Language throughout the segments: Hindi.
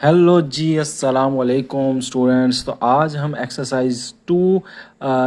हेलो जी, अस्सलाम वालेकुम स्टूडेंट्स। तो आज हम एक्सरसाइज 2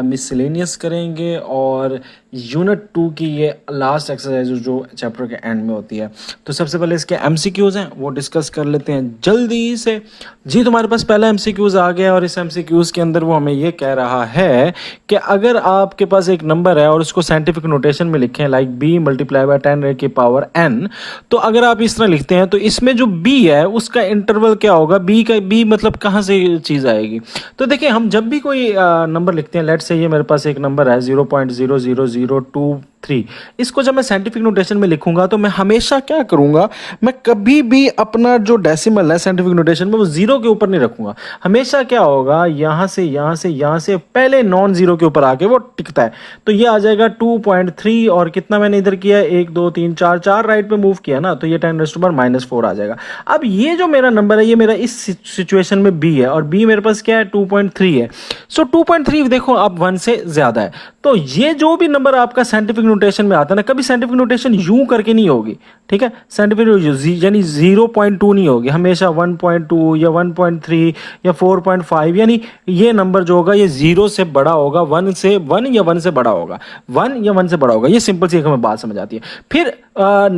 मिसलेनियस करेंगे और यूनिट 2 की ये लास्ट एक्सरसाइज जो चैप्टर के एंड में होती है। तो सबसे पहले इसके एमसीक्यूज़ हैं वो डिस्कस कर लेते हैं जल्दी से। जी, तुम्हारे पास पहला एमसीक्यूज़ आ गया और इस एमसीक्यूज़ के अंदर वो हमें ये कह रहा है कि अगर आपके पास एक नंबर है और उसको साइंटिफिक नोटेशन में लिखें लाइक b मल्टीप्लाई बाय 10 की पावर n, तो अगर आप इस तरह लिखते हैं तो इसमें जो b है उसका इंटरवल क्या होगा। b मतलब कहाँ से चीज़ आएगी। तो देखिए, हम जब भी कोई नंबर लिखते हैं, लेट्स से ये मेरे पास एक नंबर है 0.00023, इसको जब मैं साइंटिफिक नोटेशन में लिखूंगा तो मैं हमेशा क्या करूंगा, मैं कभी भी अपना जो डेसिमल है साइंटिफिक नोटेशन में वो जीरो के ऊपर नहीं रखूंगा। हमेशा क्या होगा, यहाँ से यहाँ से यहाँ से पहले नॉन जीरो के ऊपर आके वो टिकता है। तो ये आ जाएगा 2.3 और कितना मैंने इधर किया है 1 2 3 4 4 राइट पे मूव किया ना, तो ये 10⁻⁻⁴ आ जाएगा। अब ये जो मेरा नंबर है ये मेरा इस सिचुएशन में b है और b मेरे पास क्या है 2.3 है। सो 2.3 देखो अब 1 से ज्यादा है। तो ये जो भी नंबर आपका साइंटिफिक नोटेशन में आता है ना, कभी साइंटिफिक नोटेशन यूं करके नहीं होगी, ठीक है। साइंटिफिक यानी 0.2 नहीं होगी, हमेशा 1.2 या 1.3 या 4.5, यानी ये नंबर जो होगा ये 0 से बड़ा होगा, 1 से 1 या 1 से बड़ा होगा, 1 या 1 से बड़ा होगा। ये सिंपल सी एक हमें बात समझ आती है। फिर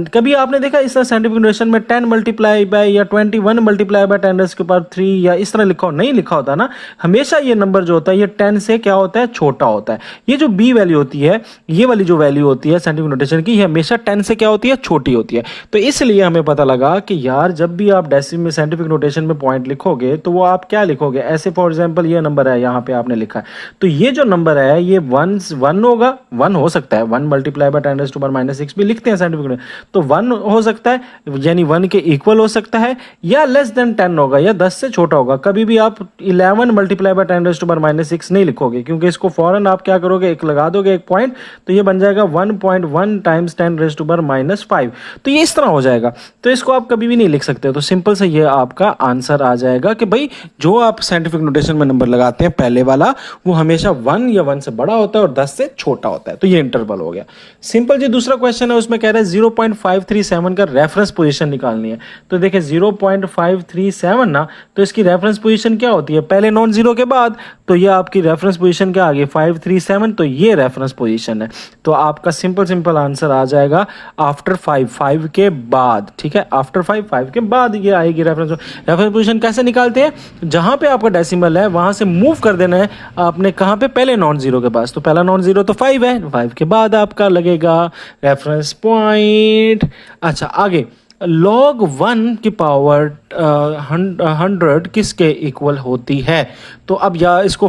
कभी आपने देखा इस तरह साइंटिफिक नोटेशन में 10 मल्टीप्लाई बाय या 21 मल्टीप्लाई बाय 10⁻³ या इस तरह लिखा हो, नहीं लिखा होता ना। हमेशा ये नंबर जो होता है ये 10 से क्या होता है, छोटा होता है। ये जो b वैल्यू होती है, ये वाली जो वैल्यू होती है साइंटिफिक नोटेशन की, ये हमेशा 10 से क्या होती है, छोटी होती है। तो इसलिए हमें पता लगा कि यार जब भी आप डेसिमल में साइंटिफिक नोटेशन में पॉइंट लिखोगे तो वो आप क्या लिखोगे, ऐसे फॉर एग्जांपल ये नंबर है यहाँ पे आपने लिखा है, तो ये जो नंबर है ये 1 होगा, 1 हो सकता है, 1 मल्टीप्लाई बाय 10⁻⁻⁶ भी लिखते हैं साइंटिफिक नोटेशन, तो 1 हो सकता है, यानी 1 के इक्वल हो सकता है, या लेस देन 10 होगा, या 10 से छोटा होगा। कभी भी आप 11 मल्टीप्लाई बाय 10⁻⁻⁶ नहीं लिखोगे, क्योंकि इसको फौरन आप क्या करोगे, एक लगा दोगे एक पॉइंट, तो ये बन जाएगा 1.1 टाइम्स 10⁻⁵ तो ये इस तरह हो जाएगा। तो इसको आप कभी भी नहीं लिख सकते। तो सिंपल से ये आपका आंसर आ जाएगा कि भाई जो आप साइंटिफिक नोटेशन में नंबर लगाते हैं पहले वाला वो हमेशा 1 या 1 से बड़ा होता है और 10 से छोटा होता है। तो ये इंटरवल हो गया। सिंपल जी दूसरा क्वेश्चन है, उसमें कह रहा है 0.537 का रेफरेंस पोजीशन निकालनी है। तो देखिए 0.537 ना, तो इसकी रेफरेंस पोजीशन क्या होती है, पहले नॉन जीरो के बाद, तो ये आपकी रेफरेंस पोजीशन क्या आ गई 537, तो ये रेफरेंस पोजीशन है। तो आपका सिंपल आंसर आ जाएगा आफ्टर 5 के बाद, ठीक है, आफ्टर 5 के बाद ये आएगी रेफरेंस पोजीशन। कैसे निकालते हैं, जहां पे आपका डेसिमल है वहां से मूव कर देना है आपने, कहां पे, पहले नॉन जीरो के पास। तो पहला नॉन जीरो तो 5 है, 5 के बाद आपका लगेगा रेफरेंस पॉइंट। अच्छा आगे, log 1 की पावर 100 किसके इक्वल होती है। तो अब या इसको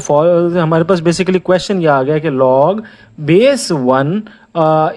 हमारे पास बेसिकली क्वेश्चन ये आ गया कि log base 1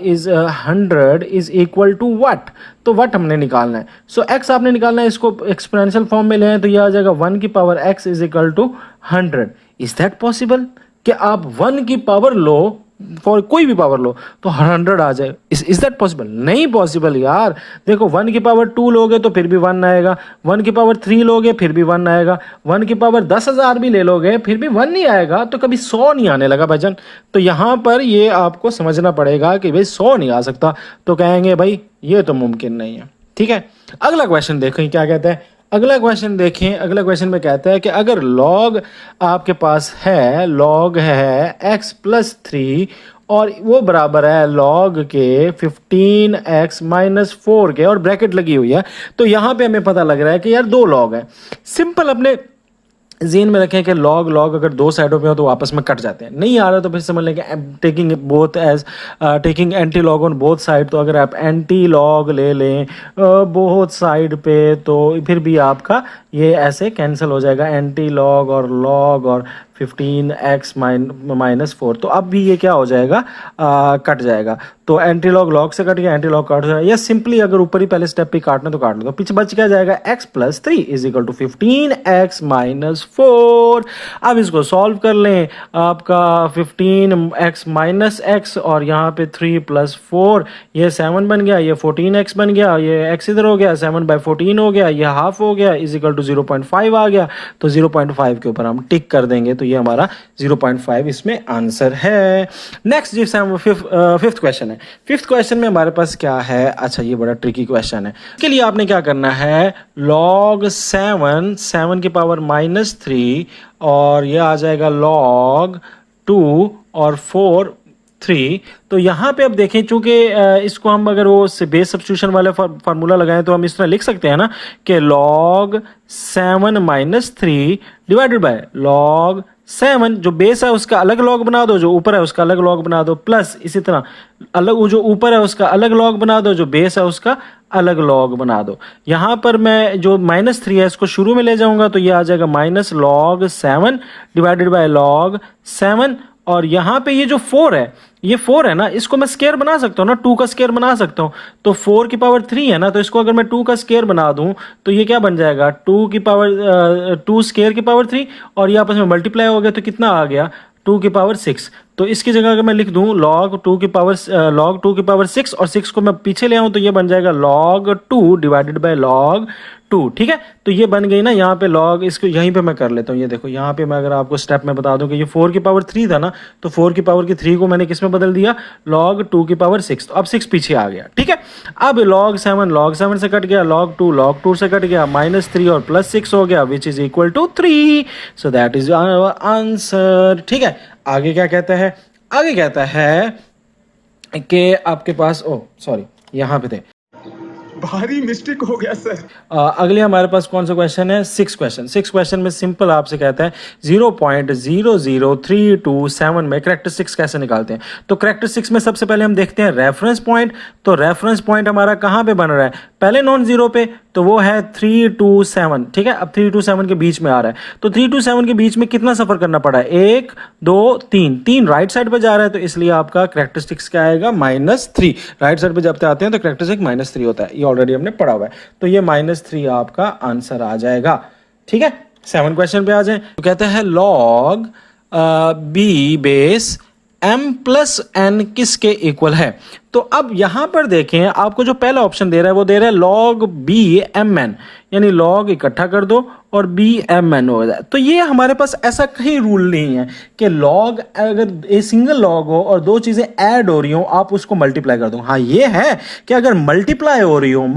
is 100 is equal to what. तो व्हाट हमने निकालना है, सो x आपने निकालना है, इसको एक्सपोनेंशियल फॉर्म में ले आए तो ये आ जाएगा 1 की power x is equal to 100। Is that possible कि आप 1 की पावर लो, फॉर कोई भी पावर लो तो 100 आ जाए, इज दैट पॉसिबल। नहीं पॉसिबल यार। देखो 1 की पावर 2 लोगे तो फिर भी 1 आएगा, 1 की पावर 3 लोगे फिर भी 1 आएगा, 1 की पावर 10,000 भी ले लोगे फिर भी 1 नहीं आएगा, तो कभी 100 नहीं आने लगा भाईजान। तो यहां पर ये आपको समझना पड़ेगा कि भाई 100 नहीं आ सकता, तो कहेंगे भाई ये तो मुमकिन नहीं है, ठीक है। अगला क्वेश्चन देखें क्या कहता है। अगला क्वेश्चन देखें, अगला क्वेश्चन में कहता है कि अगर log आपके पास है, log है x+3 और वो बराबर है log के 15x-4 के, और ब्रैकेट लगी हुई है, तो यहां पे हमें पता लग रहा है कि यार 2 log है। सिंपल अपने ज़हन में रखें कि लॉग अगर दो साइडों पे हो तो आपस में कट जाते हैं। नहीं आ रहा तो फिर समझ लें कि taking both as taking anti log on both side. तो अगर आप एंटी लॉग ले लें बोथ साइड पे तो फिर भी आपका ये ऐसे कैंसिल हो जाएगा, एंटी लॉग और 15x-4। तो अब भी ये क्या हो जाएगा, कट जाएगा। तो एंटी लॉग से कट गया, एंटी लॉग कट जाएगा, या सिंपली अगर ऊपर ही पहले स्टेप पे काटना तो काट लो, तो पीछे बच क्या जाएगा x+3 is equal to 15x-4। अब इसको सॉल्व कर लें, आपका 15x-x और यहाँ पे 3 + 4 ये 7 बन गया, ये 14x बन गया, ये x इधर हो गया, 7/14 हो गया, ये हाफ हो गया, इज इक्वल टू 0.5 आ गया। तो 0.5 के ऊपर हम टिक कर देंगे तो ये हमारा 0.5 इसमें आंसर है। नेक्स्ट जी फिफ्थ क्वेश्चन है। फिफ्थ क्वेश्चन में हमारे पास क्या है, अच्छा ये बड़ा ट्रिकी क्वेश्चन है। इसके लिए आपने क्या करना है, log 7 की पावर -3 और ये आ जाएगा log 2 और 4 3। तो यहाँ पे अब देखें, चूंकि इसको हम अगर वो बेस सब्स्टिट्यूशन वाला फार्मूला लगाएं तो हम इस तरह लिख सकते हैं ना कि log 7 - 3 डिवाइडेड बाय log 7, जो बेस है उसका अलग लॉग बना दो, जो ऊपर है उसका अलग लॉग बना दो, प्लस इसी तरह अलग जो ऊपर है उसका अलग लॉग बना दो, जो बेस है उसका अलग लॉग बना दो। यहाँ पर मैं जो -3 है इसको शुरू में ले जाऊंगा तो ये आ जाएगा -log 7 डिवाइडेड बाय log 7, और यहाँ पे ये जो 4 है, ये 4 है ना, इसको मैं स्केयर बना सकता हूँ ना, 2 का स्केयर बना सकता हूँ। तो 4 की पावर 3 है ना, तो इसको अगर मैं 2 का स्केयर बना दूं तो ये क्या बन जाएगा, 2 स्केयर की पावर 3, और ये आपस में मल्टीप्लाई हो गया तो कितना आ गया, 2 की पावर 6। तो इसकी जगह अगर मैं लिख दूं log 2 की पावर 6 और 6 को मैं पीछे ले आऊं तो ये बन जाएगा log 2 डिवाइडेड बाय log 2। ठीक है, तो ये बन गई ना यहाँ पे log, इसको यहीं पे मैं कर लेता हूँ। ये देखो यहाँ पे मैं अगर आपको स्टेप में बता दूं कि ये 4 की पावर 3 था ना, तो 4 की पावर की 3 को मैंने किस में बदल दिया, log 2 की पावर 6। तो अब 6 पीछे आ गया। ठीक है, अब log 7 से कट गया, log 2 से कट गया, -3 और +6 हो गया, which is equal to 3। So that is our answer. ठीक है, आगे क्या कहता है, आगे कहता है कि आपके पास यहाँ पे थे, भारी मिस्टेक हो गया सर। अगले हमारे पास कौन सा क्वेश्चन है, 6 क्वेश्चन में सिंपल आपसे कहता है 0.00327 में कैरेक्टरिस्टिक्स कैसे निकालते हैं। तो कैरेक्टरिस्टिक्स में सबसे पहले हम देखते हैं रेफरेंस पॉइंट। तो रेफरेंस पॉइंट हमारा कहाँ पे बन रहा है, पहले नॉन जीरो पे, तो वो है 327। ठीक है, अब 327 के बीच में आ रहा है, तो 327 के बीच में कितना सफर करना पड़ा है, 1 2 3 राइट साइड पे जा रहा है, तो इसलिए आपका कैरेक्टरिस्टिक्स क्या आएगा, -3। राइट साइड पे जब आते हैं तो कैरेक्टरिस्टिक -3 होता है, ये ऑलरेडी हमने पढ़ा हुआ है, तो ये -3 आपका आंसर आ जाएगा। ठीक है, 7 क्वेश्चन पे आ जाए, तो कहते हैं log b base m plus n किसके इक्वल है। तो अब यहां पर देखें, आपको जो पहला ऑप्शन दे रहा है वो दे रहा है log b mn, यानी log इकट्ठा कर दो और b mn हो जाए। तो ये हमारे पास ऐसा कहीं रूल नहीं है कि log अगर ए सिंगल log हो और दो चीजें ऐड हो रही हो आप उसको मल्टीप्लाई कर दो। हाँ ये है कि अगर मल्टीप्लाई हो रही हो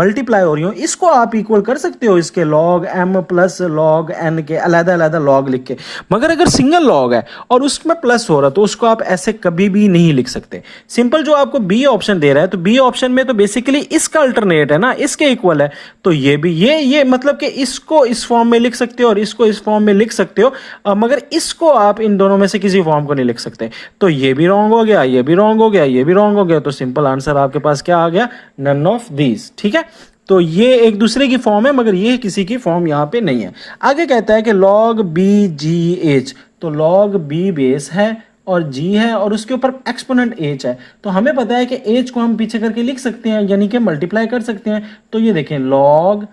इसको आप इक्वल कर सकते हो इसके log m plus log n के अलग अलग log लिख के, मगर अगर सिंगल log है और उसमें प्लस हो रहा तो उसको आप ऐसे कभी भी नहीं लिख सकते। सिंपल जो आपको बी ऑप्शन दे रहा है, तो बी ऑप्शन में तो बेसिकली इसका अल्टरनेट है ना, इसके इक्वल है, तो ये भी ये मतलब कि इसको इस फॉर्म में लिख सकते हो और इसको इस फॉर्म में लिख सकते हो, मगर इसको आप इन दोनों में से किसी फॉर्म को नहीं लिख सकते। तो ये भी रॉन्ग हो गया, ये भी रॉन्ग हो गया, ये भी रॉन्ग हो गया, तो सिंपल आंसर आपके पास क्या आ गया, नन ऑफ दीज। ठीक है, तो ये एक दूसरे की फॉर्म है मगर ये किसी की फॉर्म यहां पे नहीं है। आगे कहता है कि log BGH, तो log B बेस है और g है और उसके ऊपर एक्सपोनेंट h है, तो हमें पता है कि h को हम पीछे करके लिख सकते हैं, यानी कि मल्टीप्लाई कर सकते हैं। तो ये देखें log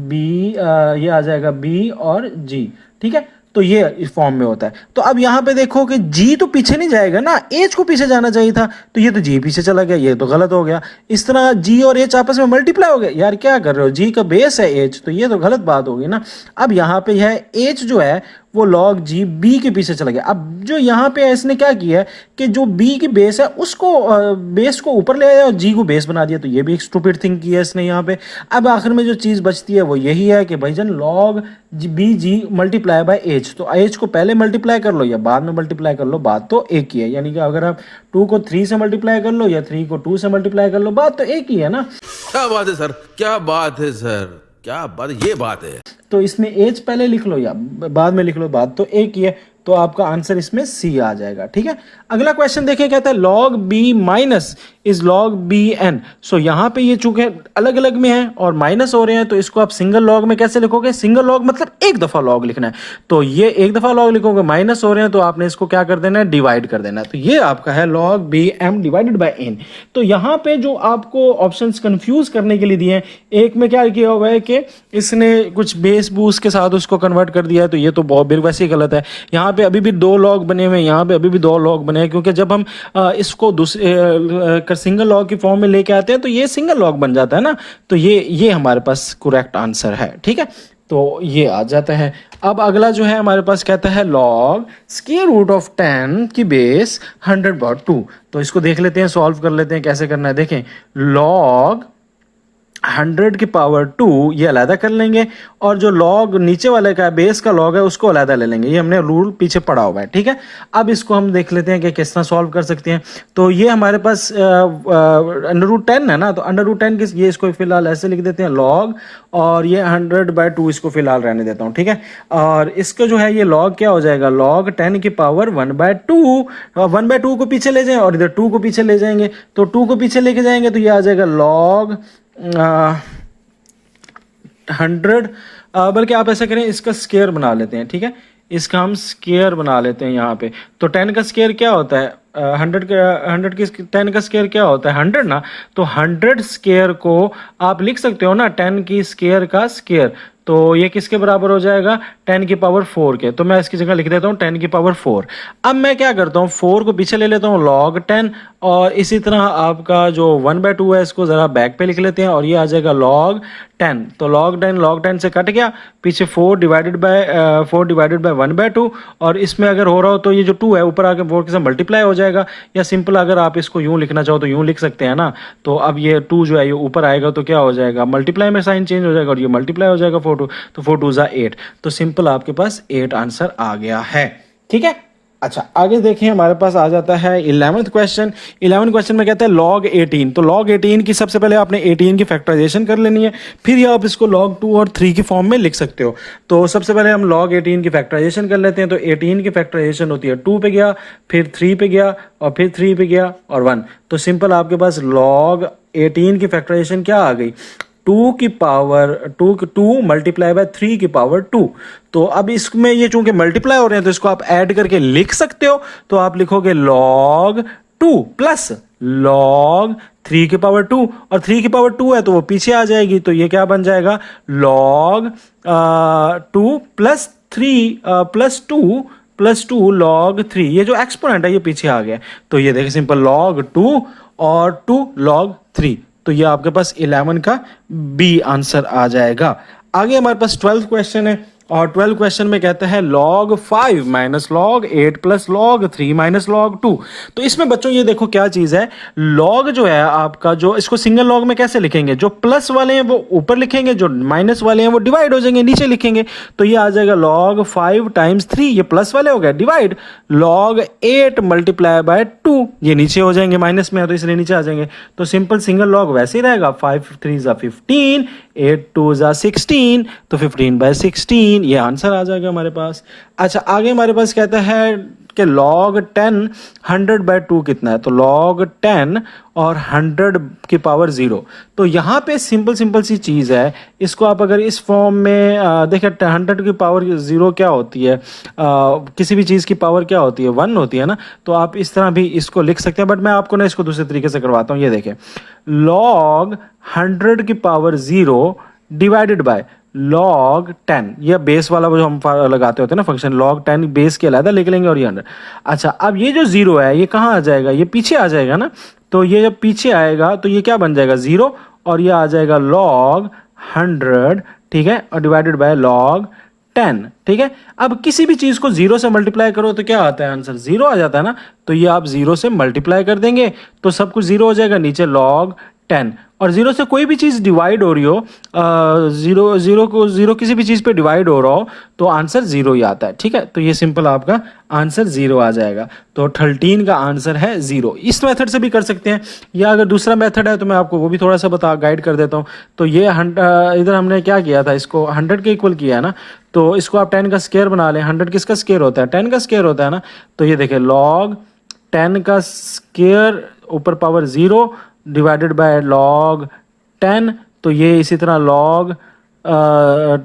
b, ये आ जाएगा b और g। ठीक है, तो ये इस फॉर्म में होता है। तो अब यहां पे देखो कि g तो पीछे नहीं जाएगा ना, h को पीछे जाना चाहिए था, तो ये तो g पीछे चला गया, ये तो गलत हो गया। इस तरह g और h आपस में मल्टीप्लाई हो गया, यार क्या कर रहे हो, g का बेस है h, तो ये तो गलत बात होगी ना। अब यहाँ पे है h जो है वो log g b के पीछे चला गया। अब जो यहाँ पे इसने क्या किया है कि जो b की बेस है उसको बेस को ऊपर ले आया और g को बेस बना दिया, तो ये भी एक स्टूपिड थिंग किया है इसने यहाँ पे। अब आखिर में जो चीज़ बचती है वो यही है कि भाईजान log b g multiply by h, तो h को पहले मल्टीप्लाई कर लो या बाद में मल्टीप्लाई कर लो, बात तो एक ही है। यानी कि अगर आप 2 को 3 से मल्टीप्लाई कर लो या 3 को 2 से मल्टीप्लाई कर लो, बात तो एक ही है ना। क्या बात है सर, क्या बात है सर, क्या बात, ये बात है। तो इसमें एज पहले लिख लो या बाद में लिख लो, बात तो एक ही है, तो आपका आंसर इसमें सी आ जाएगा। ठीक है, अगला क्वेश्चन देखिए, कहता है log b minus is log bn। सो यहाँ पे ये चूंकि अलग अलग में है और माइनस हो रहे हैं, तो इसको आप सिंगल लॉग में कैसे लिखोगे, सिंगल लॉग मतलब एक दफा लॉग लिखना है, तो ये एक दफा लॉग लिखोगे, माइनस हो रहे हैं तो आपने इसको क्या कर देना है, डिवाइड कर देना है। तो ये आपका है log bm divided by n। तो यहाँ पे जो आपको ऑप्शंस कंफ्यूज करने के लिए दिए हैं, एक में क्या किया हुआ है कि इसने कुछ बेस बूस के साथ उसको कन्वर्ट कर दिया है, तो ये तो बहुत वैसे ही गलत है। यहाँ पे अभी भी 2 लॉग बने हुए हैं, यहाँ पे अभी भी 2 लॉग बने हैं, क्योंकि जब हम इसको दूसरे सिंगल लॉग की फॉर्म में लेके आते हैं तो ये सिंगल लॉग बन जाता है ना, तो ये हमारे पास करेक्ट आंसर है। ठीक है, तो ये आ जाता है। अब अगला जो है हमारे पास कहता है log स्क्वायर रूट ऑफ 10 की बेस 100/2। तो इसको देख लेते हैं, सॉल्व कर लेते हैं कैसे करना है। देखें, log 100 की पावर 2 ये अलग कर लेंगे, और जो लॉग नीचे वाले का बेस का लॉग है उसको अलग ले लेंगे। ये हमने रूल पीछे पढ़ा हुआ है, ठीक है। अब इसको हम देख लेते हैं कि किस तरह सॉल्व कर सकते हैं। तो ये हमारे पास √10 है ना, तो √10 की ये इसको फिलहाल ऐसे लिख देते हैं लॉग, और ये 100/2 इसको फिलहाल रहने देता हूँ, ठीक है। और इसको जो है ये लॉग क्या हो जाएगा, log 10 की पावर 1/2। 1/2 को पीछे ले जाएं और इधर 2 को पीछे ले जाएंगे, तो 2 को पीछे लेके जाएंगे तो ये आ जाएगा log 100। बल्कि आप ऐसा करें, इसका स्केयर बना लेते हैं, ठीक है। इसका हम स्केयर बना लेते हैं यहाँ पे। तो 10 का स्केयर क्या होता है, 100 की 10 का स्केयर क्या होता है, 100 ना। तो 100 स्केयर को आप लिख सकते हो ना 10 की स्केयर का स्केयर। तो ये किसके बराबर हो जाएगा, 10 की पावर 4 के। तो मैं इसकी जगह लिख देता हूँ 10 की पावर 4। अब मैं क्या करता हूँ, 4 को पीछे ले लेता हूँ log 10, और इसी तरह आपका जो 1/2 है इसको ज़रा बैक पे लिख लेते हैं, और ये आ जाएगा log 10। तो log 10 से कट गया, पीछे 4 डिवाइडेड बाय 1/2। और इसमें अगर हो रहा हो तो ये जो 2 है ऊपर आके 4 के साथ मल्टीप्लाई हो जाएगा, या सिंपल अगर आप इसको यूँ लिखना चाहो तो यूँ लिख सकते हैं ना। तो अब ये 2 जो है ये ऊपर आएगा तो क्या हो जाएगा, मल्टीप्लाई में साइन चेंज हो जाएगा और ये मल्टीप्लाई हो जाएगा 4 2, तो 4 2 = 8। तो सिंपल आपके पास 8 आंसर आ गया है, ठीक है। अच्छा, आगे देखें, हमारे पास आ जाता है 11th क्वेश्चन। 11th क्वेश्चन में कहता है log 18। तो log 18 की सबसे पहले आपने 18 की फैक्टराइजेशन कर लेनी है, फिर आप इसको log 2 और 3 की फॉर्म में लिख सकते हो। तो सबसे पहले हम log 18 की फैक्टराइजेशन कर लेते हैं। तो 18 की फैक्टराइजेशन होती है 2 पे गया, फिर 3 पे गया, और फिर 3 पे गया, और 1। तो सिंपल आपके पास log 18 की फैक्टराइजेशन क्या आ गई, 2 की पावर 2 मल्टीप्लाई बाय 3 की पावर 2। तो अब इसमें ये चूंकि मल्टीप्लाई हो रहे हैं तो इसको आप ऐड करके लिख सकते हो। तो आप लिखोगे log 2 प्लस log 3 की पावर 2, और 3 की पावर 2 है तो वो पीछे आ जाएगी। तो ये क्या बन जाएगा, log 2 प्लस 3 प्लस 2 log 3। ये जो एक्सपोनेंट है ये पीछे आ गया। तो ये देखिए सिंपल log 2 और 2 log 3। तो ये आपके पास 11 का बी आंसर आ जाएगा। आगे हमारे पास 12th क्वेश्चन है, और 12 क्वेश्चन में कहता है log 5 minus log 8 plus log 3 minus log 2। तो इसमें बच्चों ये देखो क्या चीज़ है, log जो है आपका, जो इसको सिंगल log में कैसे लिखेंगे, जो प्लस वाले हैं वो ऊपर लिखेंगे, जो माइनस वाले हैं वो डिवाइड हो जाएंगे नीचे लिखेंगे। तो ये आ जाएगा log 5 टाइम्स 3, ये प्लस वाले हो गए, डिवाइड log 8 मल्टीप्लाई बाय 2, ये नीचे हो जाएंगे, माइनस में है तो इसलिए नीचे आ जाएंगे। तो सिंपल सिंगल log वैसे ही रहेगा, 5 3 = 15, 8 2 = 16, तो 15/16 ये आंसर आ जाएगा हमारे पास। अच्छा, आगे हमारे पास कहता है कि log 10 100/2 कितना है। तो log 10 और 100 की पावर 0। तो यहाँ पे सिंपल सी चीज़ है, इसको आप अगर इस फॉर्म में देखें, 100 की पावर 0 क्या होती है, किसी भी चीज़ की पावर क्या होती है, 1 होती है ना। तो आप इस तरह भी इसको लिख सकते हैं, बट मैं आपको ना इसको दूसरे तरीके से करवाता हूँ। ये देखें, log 100 की पावर 0 डिवाइडेड बाय log 10, ये बेस वाला वो जो हम लगाते होते हैं ना फंक्शन, log 10 बेस के अलग लिख लेंगे, और ये 100। अच्छा, अब ये जो 0 है ये कहाँ आ जाएगा, ये पीछे आ जाएगा ना। तो ये जब पीछे आएगा तो ये क्या बन जाएगा, 0, और ये आ जाएगा log 100, ठीक है, और डिवाइडेड बाय log 10, ठीक है। अब किसी भी चीज़ को 0 से मल्टीप्लाई करो तो क्या आता है आंसर, 0 आ जाता है ना। तो ये आप 0 से मल्टीप्लाई कर देंगे तो सब कुछ 0 हो जाएगा, नीचे log 10। और 0 से कोई भी चीज़ डिवाइड हो रही हो, 0 किसी भी चीज़ पे डिवाइड हो रहा हो तो आंसर 0 ही आता है, ठीक है। तो ये सिंपल आपका आंसर 0 आ जाएगा। तो 13 का आंसर है 0। इस मेथड से भी कर सकते हैं, या अगर दूसरा मेथड है तो मैं आपको वो भी थोड़ा सा गाइड कर देता हूँ। तो ये इधर हमने क्या किया था, इसको 100 के इक्वल किया है ना। तो इसको आप 10 का स्केयर बना लें। 100 किसका स्केयर होता है, 10 का स्केयर होता है ना। तो ये देखें, log 10 का स्केयर ऊपर पावर 0 डिवाइडेड बाय log 10। तो ये इसी तरह log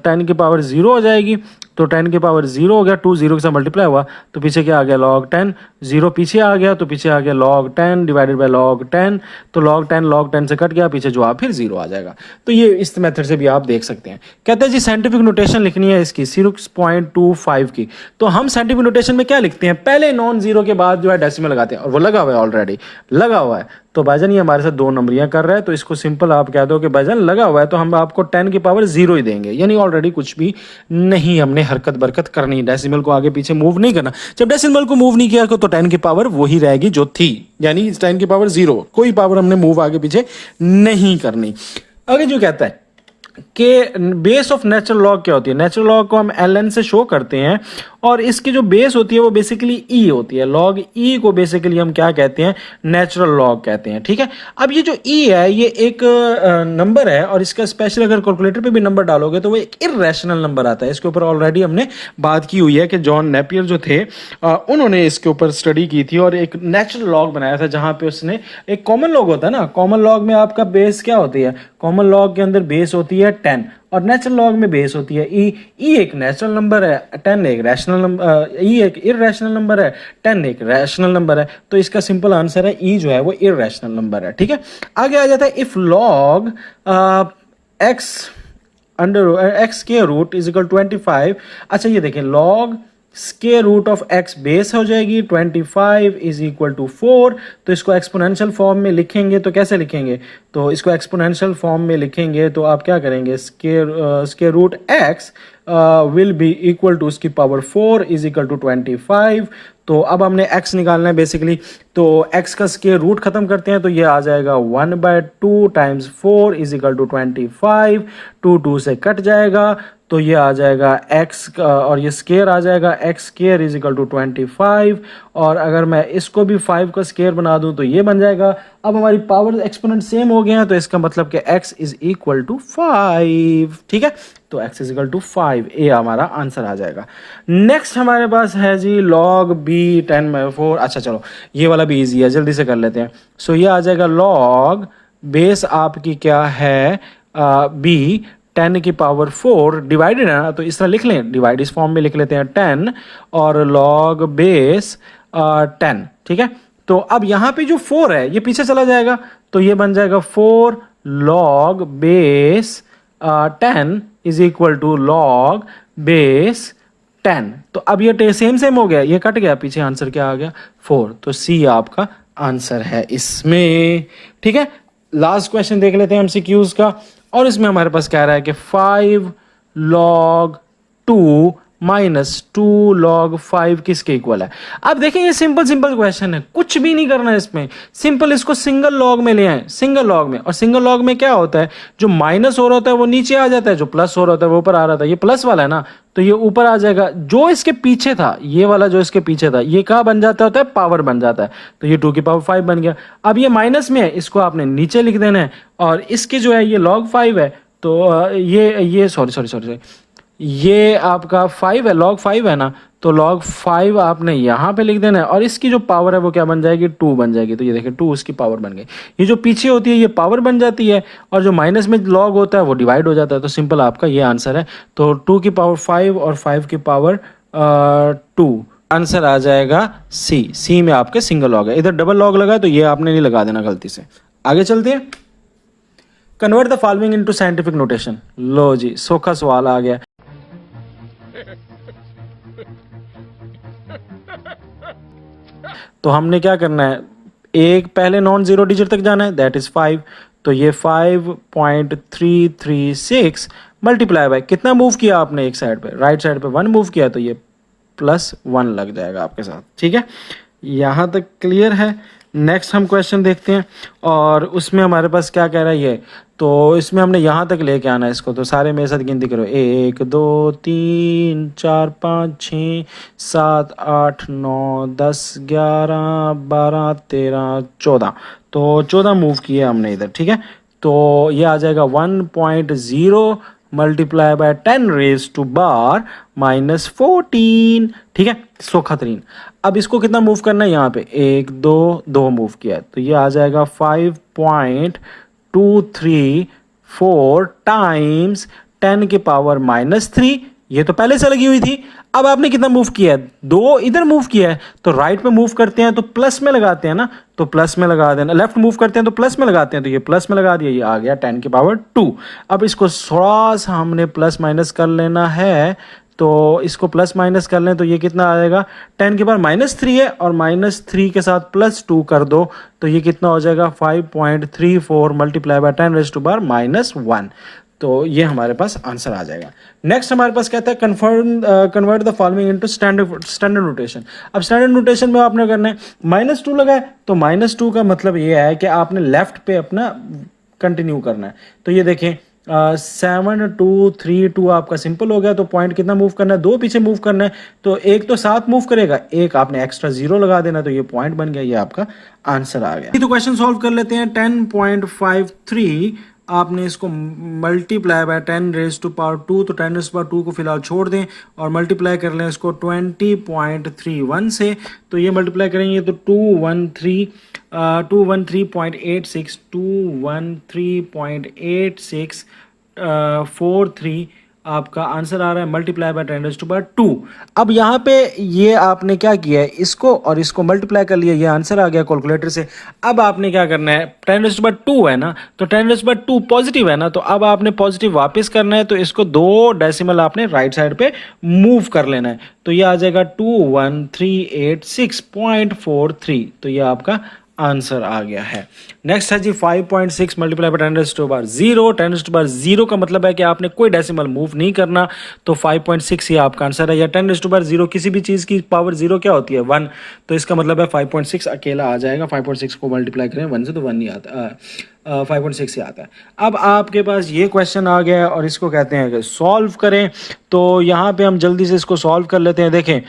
10 की पावर 0 हो जाएगी। तो 10 की पावर 0 हो गया, 2 0 के साथ मल्टीप्लाई हुआ तो पीछे क्या आ गया, log 10। 0 पीछे आ गया तो पीछे आ गया log 10 डिवाइडेड बाय log 10। तो log 10 से कट गया, पीछे जवाब फिर 0 आ जाएगा। तो ये इस मेथड से भी आप देख सकते हैं। कहते हैं जी साइंटिफिक नोटेशन लिखनी है इसकी 6.25 की। तो हम साइंटिफिक नोटेशन में क्या लिखते हैं, पहले नॉन जीरो के बाद जो है डेसिमल लगाते हैं, और वो लगा हुआ है, ऑलरेडी लगा हुआ है। तो भाईजान ये हमारे साथ 2 नंबरियां कर रहा है, तो इसको सिंपल आप कह दो कि भाईजान लगा हुआ है, तो हम आपको 10 की पावर 0 ही देंगे, यानी ऑलरेडी कुछ भी नहीं हमने हरकत बरकत करनी, डेसिमल को आगे पीछे मूव नहीं करना। जब डेसिमल को मूव नहीं किया तो 10 की पावर वही रहेगी जो थी, यानी 10 की पावर 0, कोई पावर हमने मूव आगे पीछे नहीं करनी। आगे जो कहता है कि बेस ऑफ नेचुरल लॉग क्या होती है, नेचुरल लॉग को हम ln से शो करते हैं, और इसकी जो बेस होती है वो बेसिकली e होती है। लॉग e को बेसिकली हम क्या कहते हैं, नेचुरल लॉग कहते हैं, ठीक है। अब ये जो e है ये एक नंबर है, और इसका स्पेशल अगर कैलकुलेटर पे भी नंबर डालोगे तो वो एक इरेशनल नंबर आता है। इसके ऊपर ऑलरेडी हमने बात की हुई है कि जॉन नेपियर जो थे उन्होंने इसके ऊपर स्टडी की थी और एक नेचुरल लॉग बनाया था, जहां पे उसने एक कॉमन लॉग होता है ना, कॉमन लॉग में आपका बेस क्या होती है, कॉमन लॉग के अंदर बेस होती है 10 और नेचुरल लॉग में बेस होती है ई। ई एक नेचुरल नंबर है, 10 एक रैशनल नंबर, ई एक इरेशनल नंबर है, 10 एक रैशनल नंबर है। तो इसका सिंपल आंसर है ई जो है वो इरेशनल नंबर है, ठीक है। आगे आ जाता है if log x under x के रूट इज इक्वल 25। अच्छा ये देखें, log square root of x base हो जाएगी 25 इज इक्वल टू 4। तो इसको एक्सपोनेंशियल फॉर्म में लिखेंगे तो कैसे लिखेंगे, तो इसको एक्सपोनेंशियल फॉर्म में लिखेंगे तो आप क्या करेंगे, square root x will be equal to उसकी पावर 4 इज इक्वल टू 25। तो अब हमने x निकालना है बेसिकली, तो x का स्क्वायर रूट खत्म करते हैं तो ये आ जाएगा 1/2 टाइम्स 4 इज इक्वल टू 25। 2 से कट जाएगा तो ये आ जाएगा x का, और ये स्क्वायर आ जाएगा x square is equal to 25। और अगर मैं इसको भी 5 का स्क्वायर बना दूं तो ये बन जाएगा। अब हमारी पावर एक्सपोनेंट सेम हो गए हैं, तो इसका मतलब कि x इज इक्वल टू 5, ठीक है। तो x इज इक्वल टू 5, ए हमारा आंसर आ जाएगा। नेक्स्ट हमारे पास है जी log b 10/4। अच्छा चलो ये वाला भी इजी है, जल्दी से कर लेते हैं। सो ये आ जाएगा log बेस आपकी क्या है b 10 की पावर 4 डिवाइडेड है ना, तो इस तरह लिख लें, डिवाइड इस फॉर्म में लिख लेते हैं 10 और log बेस 10, ठीक है। तो अब यहाँ पे जो 4 है ये पीछे चला जाएगा, तो ये बन जाएगा 4 log base 10 is equal to log base 10। तो अब ये सेम हो गया, ये कट गया, पीछे आंसर क्या आ गया 4। तो सी आपका आंसर है इसमें, ठीक है। लास्ट क्वेश्चन देख लेते हैं एमसीक्यूज का, और इसमें हमारे पास कह रहा है कि 5 log 2 माइनस 2 log 5 किसके इक्वल है। अब देखें ये सिंपल क्वेश्चन है, कुछ भी नहीं करना है इसमें, सिंपल इसको सिंगल लॉग में ले आए, सिंगल लॉग में। और सिंगल लॉग में क्या होता है, जो माइनस हो रहा होता है वो नीचे आ जाता है, जो प्लस हो रहा होता है वो ऊपर आ रहा था। ये प्लस वाला है ना, तो ये ऊपर आ जाएगा। जो इसके पीछे था, ये वाला जो इसके पीछे था, ये कहाँ बन जाता होता है, पावर बन जाता है। तो ये 2 की पावर 5 बन गया। अब ये माइनस में है, इसको आपने नीचे लिख देना है, और इसके जो है ये log 5 है, तो ये सॉरी ये आपका 5 है, log 5 है ना, तो log 5 आपने यहाँ पे लिख देना है, और इसकी जो पावर है वो क्या बन जाएगी, 2 बन जाएगी। तो ये देखिए 2 उसकी पावर बन गई। ये जो पीछे होती है ये पावर बन जाती है, और जो माइनस में log होता है वो डिवाइड हो जाता है। तो सिंपल आपका ये आंसर है। तो 2 की पावर 5 और 5 की पावर 2, आंसर आ जाएगा सी में आपके सिंगल लॉग है। इधर डबल लॉग लगा तो ये आपने नहीं लगा देना गलती से। आगे चलते हैं, convert the following into scientific notation. लो जी सोखा सवाल आ गया। तो हमने क्या करना है, एक पहले नॉन जीरो डिजिट तक जाना है, दैट इज 5। तो ये 5.336 मल्टीप्लाई बाय कितना मूव किया आपने, एक साइड पे राइट साइड पे 1 मूव किया, तो ये +1 लग जाएगा आपके साथ, ठीक है। यहाँ तक क्लियर है। नेक्स्ट हम क्वेश्चन देखते हैं, और उसमें हमारे पास क्या कह रहा है ये, तो इसमें हमने यहाँ तक लेके आना है इसको। तो सारे मेरे साथ गिनती करो, 1 2 3 4 5 6 7 8 9 10 11 12 13 14। तो 14 मूव किए हमने इधर, ठीक है। तो ये आ जाएगा 1.0 मल्टीप्लाई बाय 10 रेज टू बार -14, ठीक है। सोखा तरीन। अब इसको कितना मूव करना है, यहाँ पे 1 2 मूव किया है, तो ये आ जाएगा 5.234 टाइम्स 10 की पावर -3। ये तो पहले से लगी हुई थी। अब आपने कितना मूव किया है, 2 इधर मूव किया है, तो राइट में मूव करते हैं तो प्लस में लगाते हैं ना, तो प्लस में लगा देना। लेफ्ट मूव करते हैं तो प्लस में लगाते हैं, तो ये प्लस में लगा दिया, ये आ गया 10 की पावर 2। अब इसको थोड़ा सा हमने प्लस माइनस कर लेना है, तो इसको प्लस माइनस कर लें तो ये कितना आ जाएगा, 10 की पावर -3 है और -3 के साथ +2 कर दो तो ये कितना हो जाएगा 5.34 multiply by 10 raise to power -1। तो ये हमारे पास आंसर आ जाएगा। नेक्स्ट हमारे पास कहता है convert the following into standard notation. अब स्टैंडर्ड नोटेशन में आपने करना है -2 लगाए तो -2 का मतलब ये है कि आपने लेफ्ट पे अपना कंटिन्यू करना है। तो ये देखें 7 2 3 2 आपका सिंपल हो गया। तो पॉइंट कितना मूव करना है, 2 पीछे मूव करना है। तो एक तो 7 मूव करेगा, एक आपने एक्स्ट्रा 0 लगा देना, तो ये पॉइंट बन गया, ये आपका आंसर आ गया। तो क्वेश्चन सॉल्व कर लेते हैं। 10.53 आपने इसको multiply by 10 raise to power 2, तो 10 रेज़ टू पावर 2 को फिलहाल छोड़ दें और मल्टीप्लाई कर लें इसको 20.31 से। तो ये मल्टीप्लाई करेंगे तो 213.86 213.8643 आपका आंसर आ रहा है multiply by 10 raise to power 2। अब यहाँ पे ये आपने क्या किया है, इसको और इसको मल्टीप्लाई कर लिया, ये आंसर आ गया कैलकुलेटर से। अब आपने क्या करना है, 10 रेज़ टू पावर 2 है ना, तो 10 रेज़ टू पावर 2 पॉजिटिव है ना, तो अब आपने पॉजिटिव वापस करना है। तो इसको 2 डेसिमल आपने राइट साइड पे मूव कर लेना है। तो ये आ जाएगा 21386.43। तो ये आपका आंसर आ गया है। नेक्स्ट है G 5.6 multiply by 10 raise to power 0। 10 raise to power 0 का मतलब है कि आपने कोई डेसिमल मूव नहीं करना, तो 5.6 ये आपका आंसर है। या 10 रेज़ टू पावर 0 किसी भी चीज़ की पावर 0 क्या होती है 1, तो इसका मतलब है 5.6 अकेला आ जाएगा। 5.6 को मल्टीप्लाई करें 1 से तो 1 नहीं आता, 5.6 से आता है। अब आपके पास ये क्वेश्चन आ गया है और इसको कहते हैं कि सॉल्व करें। तो यहाँ पे हम जल्दी से इसको सॉल्व कर लेते हैं। देखें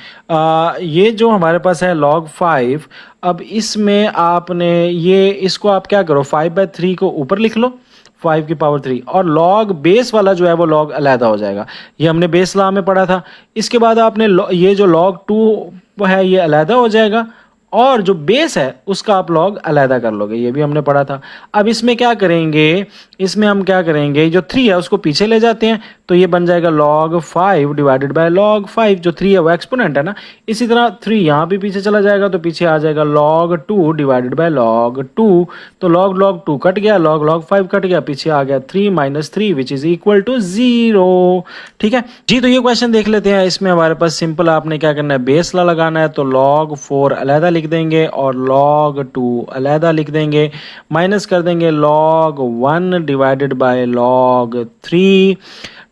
ये जो हमारे पास है log 5, अब इसमें आपने ये इसको आप क्या करो 5/3 को ऊपर लिख लो 5 की पावर 3 और log बेस वाला जो है वो log अलहदा हो जाएगा। ये हमने बेस लॉ में पढ़ा था। इसके बाद आपने ये जो log 2 है ये अलहदा हो जाएगा और जो बेस है उसका आप log अलहदा कर लोगे, ये भी हमने पढ़ा था। अब इसमें क्या करेंगे, इसमें हम क्या करेंगे, जो 3 है उसको पीछे ले जाते हैं तो ये बन जाएगा log 5 डिवाइडेड बाय log 5। जो 3 है वो एक्सपोनेंट है ना, इसी तरह 3 यहाँ भी पीछे चला जाएगा तो पीछे आ जाएगा log 2 डिवाइडेड बाय log 2। तो log 2 कट गया, log 5 कट गया, पीछे आ गया 3 - 3 विच इज इक्वल टू 0। ठीक है जी। तो ये क्वेश्चन देख लेते हैं। इसमें हमारे पास सिंपल आपने क्या करना है, बेस लॉ लगाना है। तो log 4 अलहदा लिख देंगे और log 2 अलहदा लिख देंगे, माइनस कर देंगे log 1 डिवाइडेड बाय log 3।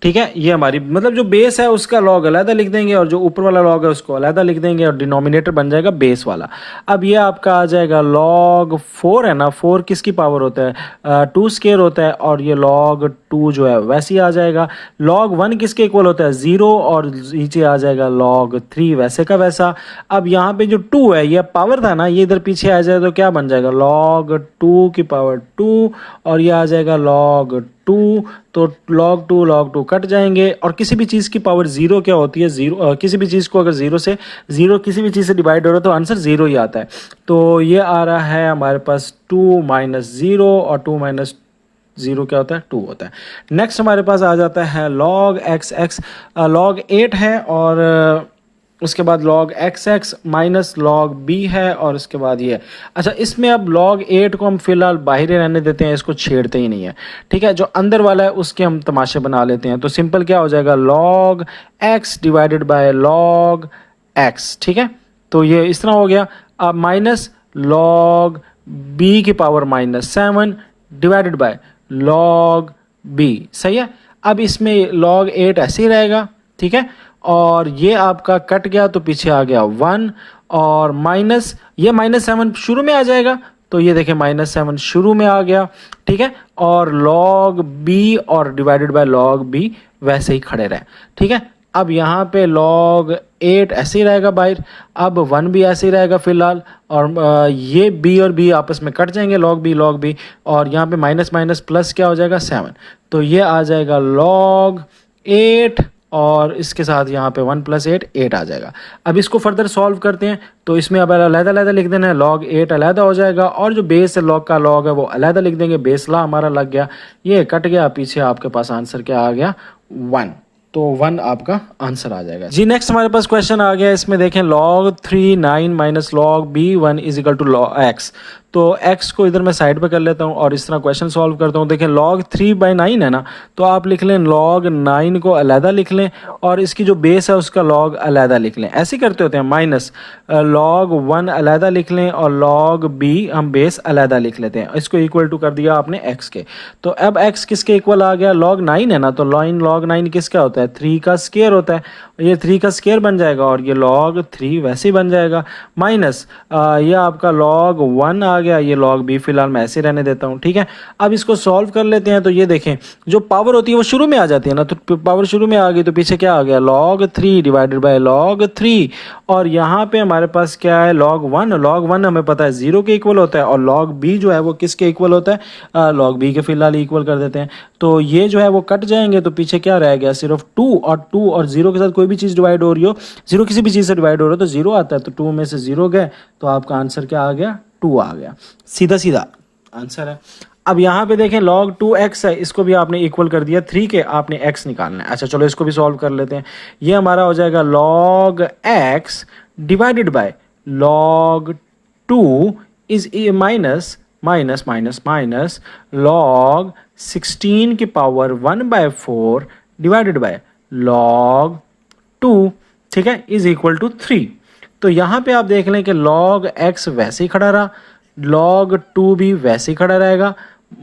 ठीक है, ये हमारी मतलब जो बेस है उसका log अलहदा लिख देंगे और जो ऊपर वाला log है उसको अलहदा लिख देंगे और डिनोमिनेटर बन जाएगा बेस वाला। अब ये आपका आ जाएगा log 4 है ना, 4 किसकी पावर होता है 2 स्क्वायर होता है और ये log 2 जो है वैसे ही आ जाएगा। log 1 किसके इक्वल होता है 0 और नीचे आ जाएगा log 3 वैसे का वैसा। अब यहाँ पे जो 2 है ये पावर था ना, ये इधर पीछे आ जाए तो क्या बन जाएगा log 2 की पावर 2 और ये आ जाएगा log 2। तो log 2 कट जाएंगे और किसी भी चीज़ की पावर 0 क्या होती है 0, किसी भी चीज़ को अगर 0 किसी भी चीज़ से डिवाइड हो रहा है तो आंसर 0 ही आता है। तो ये आ रहा है हमारे पास 2 - 0 और 2 - 0 क्या होता है 2 होता है। नेक्स्ट हमारे पास आ जाता है log x log 8 है और उसके बाद log x minus log b है और उसके बाद ये। अच्छा, इसमें अब log 8 को हम फिलहाल बाहर रहने देते हैं, इसको छेड़ते ही नहीं है। ठीक है, जो अंदर वाला है उसके हम तमाशे बना लेते हैं। तो सिंपल क्या हो जाएगा log x divided by log x। ठीक है, तो ये इस तरह हो गया। अब माइनस log b की power -7 divided by log b। सही है। अब इसमें log 8 ऐसे ही रहेगा। ठीक है, और ये आपका कट गया तो पीछे आ गया 1 और माइनस ये -7 शुरू में आ जाएगा। तो ये देखें -7 शुरू में आ गया। ठीक है, और log b और डिवाइडेड बाय log b वैसे ही खड़े रहे। ठीक है, अब यहाँ पे log 8 ऐसे ही रहेगा बाहर। अब 1 भी ऐसे ही रहेगा फिलहाल और ये b और b आपस में कट जाएंगे log b और यहाँ पे माइनस प्लस क्या हो जाएगा 7। तो ये आ जाएगा log 8 और इसके साथ यहाँ पे 1 + 8 आ जाएगा। अब इसको फर्दर सॉल्व करते हैं। तो इसमें अब अलहदा लिख देना है, log 8 अलहदा हो जाएगा और जो बेस है log का log है वो अलहदा लिख देंगे, बेस लॉ हमारा लग गया, ये कट गया, पीछे आपके पास आंसर क्या आ गया 1। तो 1 आपका आंसर आ जाएगा जी। नेक्स्ट हमारे पास क्वेश्चन आ गया, इसमें देखें log 3 9 - log b1 = log x। तो x को इधर मैं साइड पे कर लेता हूँ और इस तरह क्वेश्चन सॉल्व करता हूँ। देखें log 3/9 है ना, तो आप लिख लें log 9 को अलहदा लिख लें और इसकी जो बेस है उसका log अलहदा लिख लें। ऐसे करते होते हैं, माइनस log 1 अलहदा लिख लें और log b हम बेस अलहदा लिख लेते हैं। इसको इक्वल टू कर दिया आपने x के। तो अब x किसके इक्वल आ गया, log 9 है ना, तो log 9 किसका होता है, 3 का स्क्वायर होता है। ये 3 का स्क्वायर बन जाएगा और ये log 3 वैसे ही बन जाएगा। माइनस ये आपका log 1 आ गया, ये log b फिलहाल मैं ऐसे रहने देता हूँ, ठीक है। अब इसको सॉल्व कर लेते हैं। तो ये देखें जो पावर होती है वो शुरू में आ जाती है ना, तो पावर शुरू में आ गई तो पीछे क्या आ गया, log 3 डिवाइडेड बाय log 3। और यहाँ पे हमारे पास क्या है, log 1 हमें पता है 0 के इक्वल होता है और log b जो है वो किसके इक्वल होता है, log b के फिलहाल इक्वल कर देते हैं। तो ये जो है वो कट जाएंगे तो पीछे क्या रह गया, सिर्फ 2 और 0 के साथ कोई भी चीज़ डिवाइड हो रही हो, 0 किसी भी चीज़ से डिवाइड हो रहा है तो 0 आता है। तो 2 में से 0 गए तो आपका आंसर क्या आ गया, 2 आ गया। सीधा सीधा आंसर है। अब यहाँ पे देखें log 2x है, इसको भी आपने इक्वल कर दिया 3 के, आपने x निकालना है। अच्छा चलो इसको भी सॉल्व कर लेते हैं। ये हमारा हो जाएगा log x divided by log 2 is minus minus minus minus log 16 की पावर 1/4 डिवाइडेड बाय log 2, ठीक है, इज इक्वल टू 3। तो यहाँ पे आप देख लें कि log x वैसे ही खड़ा रहा, log 2 भी वैसे ही खड़ा रहेगा,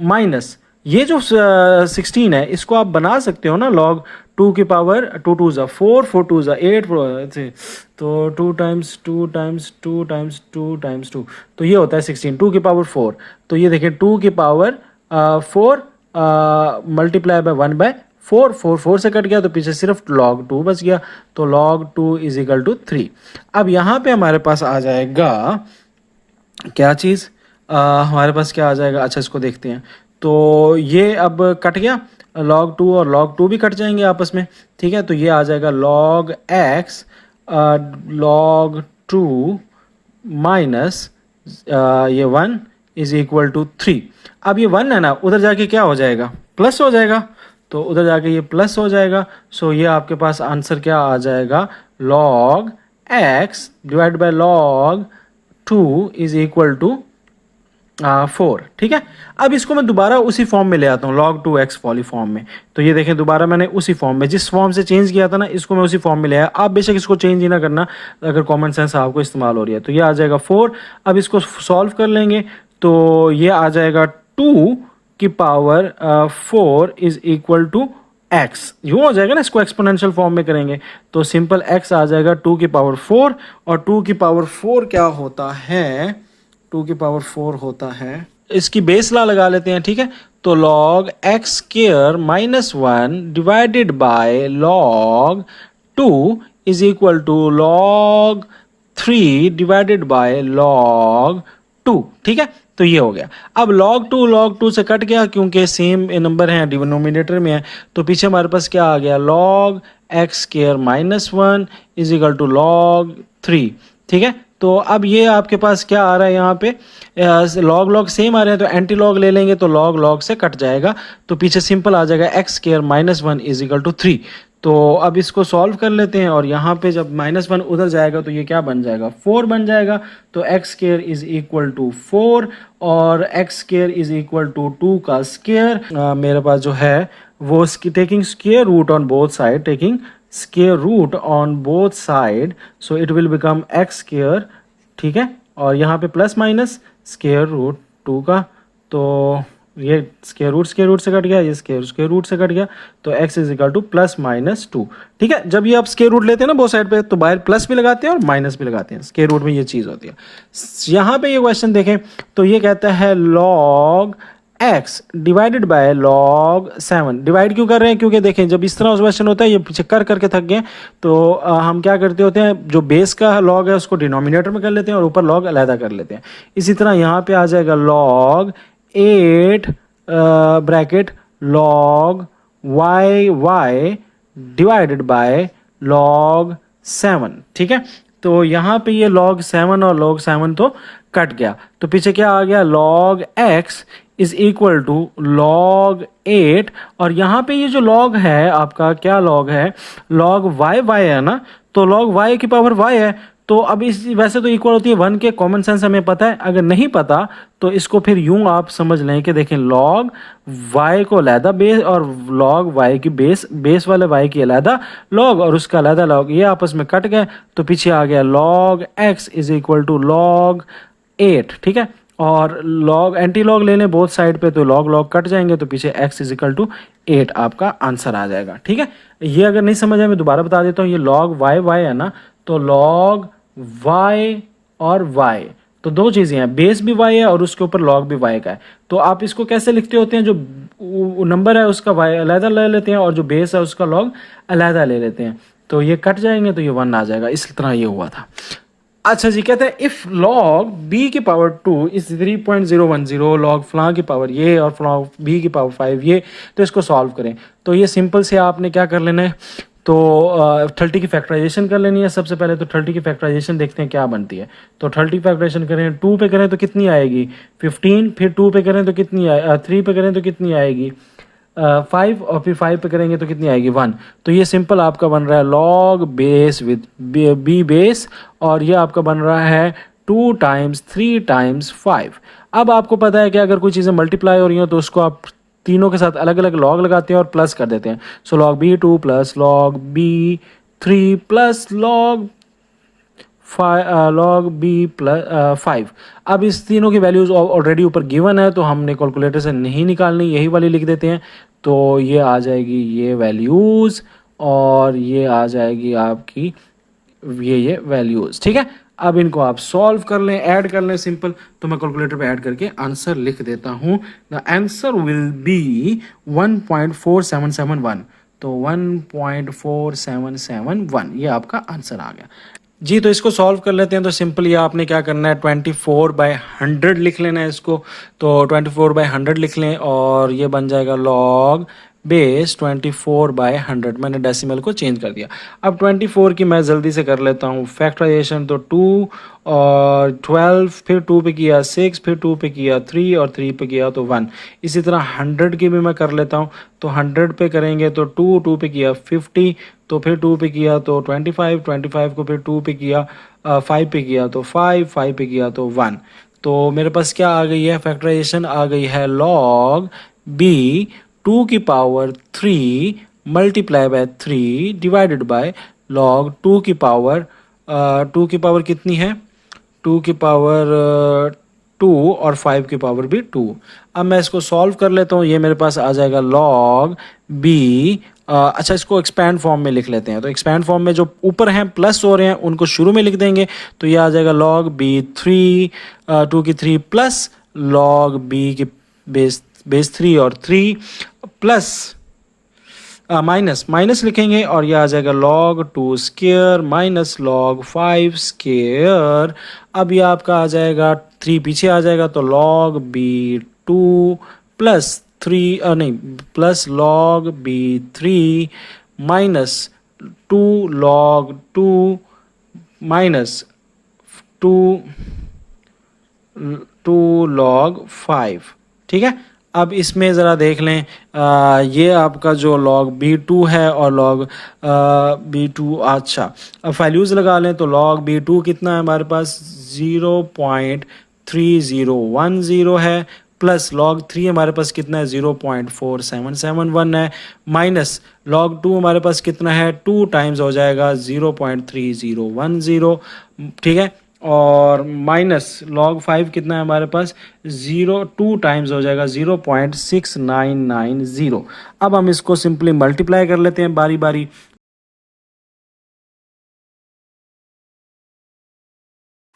माइनस ये जो 16 है इसको आप बना सकते हो ना, log 2 की पावर 2 2 ज़ा 4 4 2 ज़ा 8, तो 2 टाइम्स 2 टाइम्स 2 टाइम्स 2 टाइम्स 2, तो ये होता है 16, 2 की पावर 4। तो ये देखें 2 की पावर 4 मल्टीप्लाई बाय 1/4, 4 4 से कट गया तो पीछे सिर्फ log 2 बच गया, तो log 2 इज इक्वल टू 3। अब यहाँ पे हमारे पास आ जाएगा क्या चीज़, हमारे पास क्या आ जाएगा, अच्छा इसको देखते हैं। तो ये अब कट गया, log 2 और log 2 भी कट जाएंगे आपस में, ठीक है। तो ये आ जाएगा log x log 2 माइनस ये 1 इज इक्वल टू 3। अब ये 1 है ना, उधर जाके क्या हो जाएगा, प्लस हो जाएगा, तो उधर जाके ये प्लस हो जाएगा। सो ये आपके पास आंसर क्या आ जाएगा, log x divide by log 2 is equal to 4, ठीक है। अब इसको मैं दोबारा उसी फॉर्म में ले आता हूँ, log 2x पॉली फॉर्म में। तो ये देखें दोबारा मैंने उसी फॉर्म में, जिस फॉर्म से चेंज किया था ना, इसको मैं उसी फॉर्म में ले आया। आप बेशक इसको चेंज ही ना करना अगर कॉमन सेंस आपको इस्तेमाल हो रही है। तो ये आ जाएगा 4। अब इसको सॉल्व कर लेंगे तो ये आ जाएगा 2 की power 4 is equal to x, यूँ हो जाएगा ना, इसको एक्सपोनेंशियल फॉर्म में करेंगे तो सिंपल x आ जाएगा 2 की पावर 4, और 2 की पावर 4 क्या होता है, 2 की पावर 4 होता है, इसकी बेस ला लगा लेते हैं, ठीक है। तो log x square minus 1 divided by log 2 is equal to log 3 divided by log 2, ठीक है। तो ये हो गया। अब log 2 से कट गया क्योंकि सेम नंबर है, डिनोमिनेटर में है, तो पीछे हमारे पास क्या आ गया, log x square minus 1 is equal to log 3, ठीक है। तो अब ये आपके पास क्या आ रहा है, यहाँ पे log सेम आ रहे हैं तो एंटी लॉग ले लेंगे तो log से कट जाएगा, तो पीछे सिंपल आ जाएगा x square minus 1 is equal to 3। तो अब इसको सॉल्व कर लेते हैं और यहाँ पे जब -1 उधर जाएगा तो ये क्या बन जाएगा, 4 बन जाएगा। तो x square is equal to 4 और x square is equal to 2 का स्क्वायर, मेरे पास जो है वो taking square root on both side, taking square root on both side, so it will become x square, ठीक है। और यहाँ पे प्लस माइनस स्क्वायर रूट 2 का, तो ये स्क्वायर रूट से कट गया, ये स्क्वायर रूट से कट गया, तो x is equal two plus minus 2, ठीक है। जब ये आप स्क्वायर रूट लेते हैं ना बोथ साइड पे, तो बाहर प्लस भी लगाते हैं और माइनस भी लगाते हैं, स्क्वायर रूट में ये चीज़ होती है। यहाँ पे ये क्वेश्चन देखें तो ये कहता है log x divided by log 7। Divide क्यों कर रहे हैं, क्योंकि देखें जब इस तरह क्वेश्चन होता है, ये पीछे कर करके थक गए, तो हम क्या करते होते हैं, जो बेस का log है उसको डिनोमिनेटर में कर लेते हैं और ऊपर log अलहदा कर लेते हैं। इसी तरह यहाँ पे आ जाएगा log 8 bracket log y divided by log 7, ठीक है। तो यहाँ पे ये log 7 और log 7 तो कट गया, तो पीछे क्या आ गया, log x is equal to log 8, और यहाँ पे ये जो log है आपका क्या log है, log y है ना, तो log y की पावर y है, तो अब इस वैसे तो इक्वल होती है 1 के, कॉमन सेंस हमें पता है। अगर नहीं पता तो इसको फिर यूं आप समझ लें कि देखें log y को अलहदा बेस और log y की बेस वाले y की अलहदा log और उसका अलहदा log, ये आपस में कट गए तो पीछे आ गया log x is equal to log 8, ठीक है। और log एंटी लॉग ले लें बोथ साइड पे तो log log कट जाएंगे तो पीछे x इज इक्वल टू 8 आपका आंसर आ जाएगा, ठीक है। ये अगर नहीं समझ आए मैं दोबारा बता देता हूँ, ये log y है ना, तो log y और y तो दो चीज़ें हैं, बेस भी y है और उसके ऊपर log भी y का है। तो आप इसको कैसे लिखते होते हैं, जो नंबर है उसका y अलहदा ले लेते हैं और जो बेस है उसका log अलहदा ले लेते हैं, तो ये कट जाएंगे तो ये 1 आ जाएगा। इस तरह ये हुआ था। अच्छा जी, कहते हैं इफ log b की पावर 2 इज 3.010 log फलां की पावर ये और फलां b की पावर 5 ये, तो इसको सॉल्व करें। तो ये सिंपल से आपने क्या कर लेना है, तो 30 की फैक्टराइजेशन कर लेनी है सबसे पहले। तो 30 की फैक्टराइजेशन देखते हैं क्या बनती है। तो 30 फैक्टराइजेशन करें, 2 पे करें तो कितनी आएगी 15, फिर 2 पे करें तो कितनी 3 पे करें तो कितनी आएगी 5, और फिर 5 पे करेंगे तो कितनी आएगी 1। तो ये सिंपल आपका बन रहा है log base with b base, और ये आपका बन रहा है 2 टाइम्स 3 टाइम्स 5। अब आपको पता है कि अगर कोई चीज़ें मल्टीप्लाई हो रही हो तो उसको आप तीनों के साथ अलग अलग लॉग लगाते हैं और प्लस कर देते हैं। सो log b2 plus log b3 plus log b plus 5। अब इस तीनों की वैल्यूज़ ऑलरेडी ऊपर गिवन है तो हमने कैलकुलेटर से नहीं निकालनी, यही वाली लिख देते हैं। तो ये आ जाएगी ये वैल्यूज़ और ये आ जाएगी आपकी ये वैल्यूज़, ठीक है। अब इनको आप सॉल्व कर लें, ऐड कर लें सिंपल। तो मैं कैलकुलेटर पे ऐड करके आंसर लिख देता हूँ। The answer will be 1.4771। तो 1.4771 ये आपका आंसर आ गया जी। तो इसको सॉल्व कर लेते हैं। तो सिंपल ये आपने क्या करना है 24/100 लिख लेना है इसको। तो 24/100 लिख लें और ये बन जाएगा log बेस 24/100। मैंने डेसिमल को चेंज कर दिया। अब 24 की मैं जल्दी से कर लेता हूँ फैक्टराइजेशन। तो 2 और 12, फिर 2 पे किया 6, फिर 2 पे किया 3 और 3 पे किया तो 1। इसी तरह 100 की भी मैं कर लेता हूँ। तो 100 पे करेंगे तो 2 पे किया 50, तो फिर 2 पे किया तो 25 को फिर 2 पे किया 5 पे किया तो 5 पे किया तो 1। तो मेरे पास क्या आ गई है फैक्टराइजेशन, आ गई है log b 2 की power 3 multiply by 3 divided by log 2 की पावर 2 की पावर कितनी है 2 की पावर 2 और 5 की पावर भी 2। अब मैं इसको सॉल्व कर लेता हूँ। ये मेरे पास आ जाएगा log b। अच्छा, इसको एक्सपैंड फॉर्म में लिख लेते हैं। तो एक्सपैंड फॉर्म में जो ऊपर हैं प्लस हो रहे हैं उनको शुरू में लिख देंगे। तो ये आ जाएगा log b 3 2 की 3 प्लस log b की बेस 3 और 3 प्लस माइनस लिखेंगे और ये आ जाएगा log 2 square minus log 5 square. अब ये आपका आ जाएगा 3 पीछे आ जाएगा तो log b2 प्लस 3 नहीं plus log b3 minus 2 log 2 minus 2 log 5, ठीक है। अब इसमें ज़रा देख लें ये आपका जो log b2 है और log b2, अच्छा अब वैल्यूज़ लगा लें। तो log b2 कितना है हमारे पास 0.3010 है, प्लस log 3 हमारे पास कितना है 0.4771 है, माइनस log 2 हमारे पास कितना है 2 टाइम्स हो जाएगा 0.3010, ठीक है। और माइनस log 5 कितना है हमारे पास 2 टाइम्स हो जाएगा 0.6990। अब हम इसको सिंपली मल्टीप्लाई कर लेते हैं बारी बारी।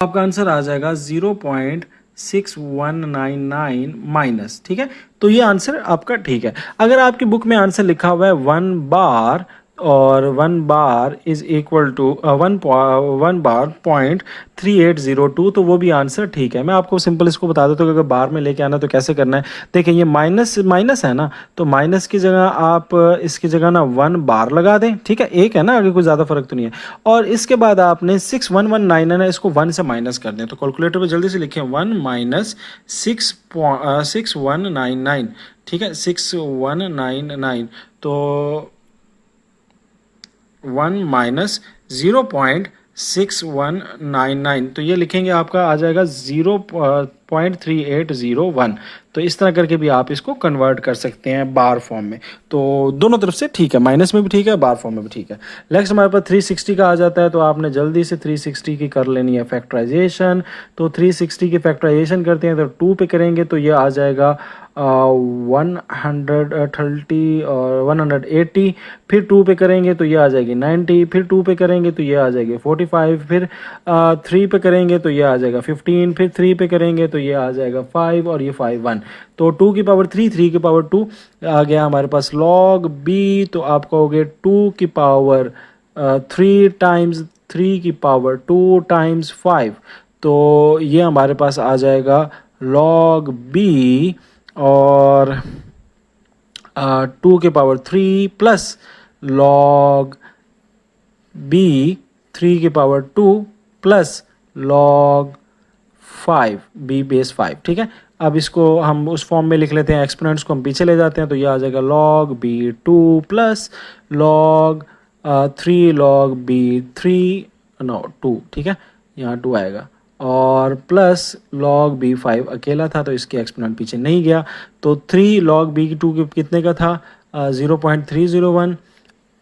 आपका आंसर आ जाएगा 0.6199 माइनस, ठीक है। तो ये आंसर आपका ठीक है। अगर आपकी बुक में आंसर लिखा हुआ है 1 बार और 1 बार इज इक्वल टू 1 बार 0.3802 तो वो भी आंसर ठीक है। मैं आपको सिंपल इसको बता देता हूँ कि अगर बार में लेके आना तो कैसे करना है। देखिए ये माइनस है ना, तो माइनस की जगह आप इसकी जगह ना 1 बार लगा दें, ठीक है। एक है ना, आगे कोई ज़्यादा फर्क तो नहीं है। और इसके बाद आपने 61199 है इसको 1 से माइनस कर दें। तो कैलकुलेटर पर जल्दी से लिखें 1 माइनस 6199, ठीक है 6199। तो 1 माइनस 0.6999 6199। तो ये लिखेंगे आपका आ जाएगा 0.3801। तो इस तरह करके भी आप इसको कन्वर्ट कर सकते हैं बार फॉर्म में। तो दोनों तरफ से ठीक है, माइनस में भी ठीक है, बार फॉर्म में भी ठीक है। नेक्स्ट हमारे पास 360 का आ जाता है, तो आपने जल्दी से 360 की कर लेनी है फैक्टराइजेशन। तो 360 की फैक्टराइजेशन करते हैं तो 2 पे करेंगे तो ये आ जाएगा 130 और 180। फिर 2 पे करेंगे तो ये आ जाएगी 90। फिर 2 पे करेंगे तो ये आ जाएगी 45। फिर 3 पे करेंगे तो ये आ जाएगा 15। फिर 3 पे करेंगे तो ये आ जाएगा 5 और ये 5 1। तो 2 की पावर 3, 3 की पावर 2 आ गया हमारे पास log b। तो आप कहोगे 2 की पावर 3 टाइम्स 3 की पावर 2 टाइम्स 5। तो ये हमारे पास आ जाएगा log b और 2 के पावर 3 प्लस log b 3 के power 2 plus log 5 b base 5। ठीक है, अब इसको हम उस फॉर्म में लिख लेते हैं, एक्सपोनेंट्स को हम पीछे ले जाते हैं तो ये आ जाएगा log b 2 plus log 3 log b 3 no 2। ठीक है, यहाँ 2 आएगा और प्लस log b 5 अकेला था तो इसके एक्सपोनेंट पीछे नहीं गया। तो 3 log b 2 कितने का था 0.301।